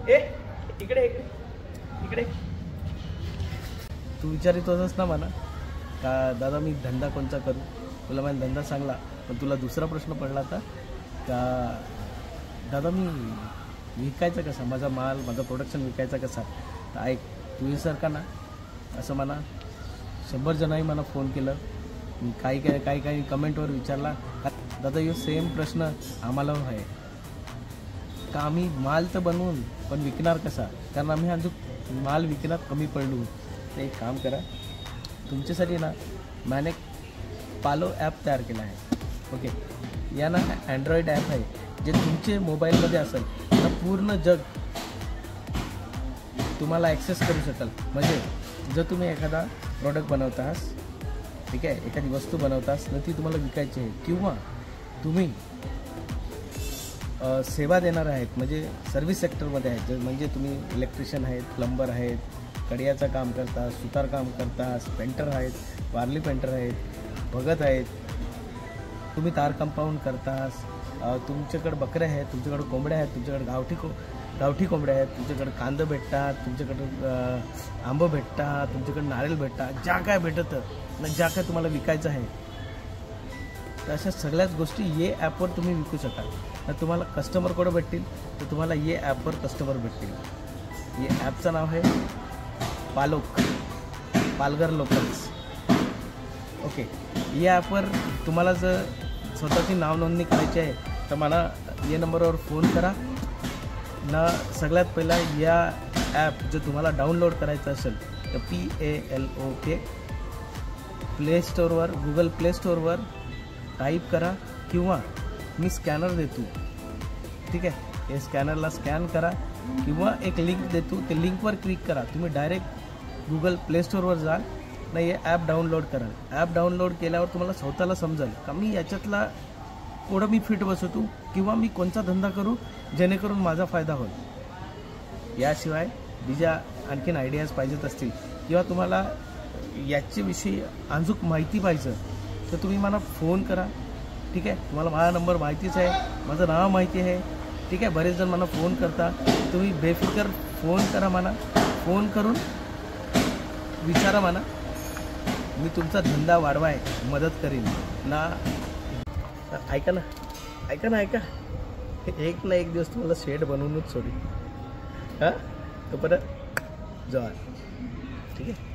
ए इकडे इकडे इकडे. तू विचारित होतास ना मला का दादा मी धंदा कोणता करू. तुला माझा धंदा सांगला पण तुला दुसरा प्रश्न पडला होता का दादा मी विकायचा कसा, माझा माल माझा प्रोडक्शन विकायचा कसा. तर ऐक तुझ्यासारखा ना असं मला 100 जणांनी मला फोन केलं. मी काही कमेंटवर विचारला दादा यो सेम प्रश्न आम्हाला आहे का आम्ही माल तर बनवून पण विकणार कसा, कारण आम्ही अजून माल विकण्यात कमी पडलो. तर एक काम करा तुमच्यासाठी ना मैंने पालो ॲप तयार केला आहे. ओके या ना अँड्रॉइड ॲप आहे जे तुमचे मोबाईलमध्ये असेल तर पूर्ण जग तुम्हाला ॲक्सेस करू शकाल. म्हणजे जर तुम्ही एखादा प्रॉडक्ट बनवतास, ठीक आहे, एखादी वस्तू बनवतास ना ती तुम्हाला विकायची आहे किंवा तुम्ही सेवा देणार आहेत म्हणजे सर्व्हिस सेक्टरमध्ये आहेत, म्हणजे तुम्ही इलेक्ट्रिशियन आहेत, प्लंबर आहेत, कडियाचं काम करतास, सुतार काम करतास, पेंटर आहेत, वारली पेंटर आहेत, भगत आहेत, तुम्ही तार कंपाऊंड करतास, तुमच्याकडे बकऱ्या आहेत, तुमच्याकडे कोंबड्या आहेत, तुमच्याकडे गावठी कोंबड्या आहेत, तुमच्याकडे कांदा भेटतात, तुमच्याकडे आंबं भेटतात, तुमच्याकडे नारळ भेटतात, ज्या काय भेटतं ना ज्या काय तुम्हाला विकायचं आहे तर अशा सगळ्याच गोष्टी ये ॲपवर तुम्ही विकू शकाल. तर तुम्हाला कस्टमर कोण भेटतील तर तुम्हाला ये ॲपवर कस्टमर भेटतील. ये ॲपचं नाव आहे पालघर लोकल्स. ओके या ॲपवर तुम्हाला जर स्वतःची नाव नोंदणी करायची आहे तर मला या नंबरवर फोन करा ना. सगळ्यात पहिला या ॲप जर तुम्हाला डाउनलोड करायचं असेल तर PALOK प्ले स्टोअरवर गुगल प्ले स्टोअरवर टाईप करा किंवा मी स्कॅनर देतो, ठीक आहे, हे स्कॅनरला स्कॅन करा किंवा एक लिंक देतो ते लिंकवर क्लिक करा. तुम्ही डायरेक्ट गुगल प्ले स्टोअरवर जाल ना हे ॲप डाउनलोड कराल. ॲप डाउनलोड केल्यावर तुम्हाला स्वतःला समजेल का मी याच्यातला कोणं मी फिट बसवतो किंवा मी कोणता धंदा करू जेणेकरून माझा फायदा होईल. याशिवाय बिजा आणखीन आयडियाज पाहिजेत असतील किंवा तुम्हाला याच्याविषयी अजून माहिती पाहिजे तर तुम्ही मला फोन करा, ठीक आहे. तुम्हाला माझा नंबर माहितीच आहे, माझं नाव माहिती आहे, ठीक आहे. बरेच जण मला फोन करता, तुम्ही बेफिकर फोन करा, मला फोन करून विचारा, मला मी तुमचा धंदा वाढवाय मदत करीन ना. ऐका ना एक ना एक दिवस तुम्हाला शेड बनवूनच सोडी. हां तो परत जवान, ठीक आहे.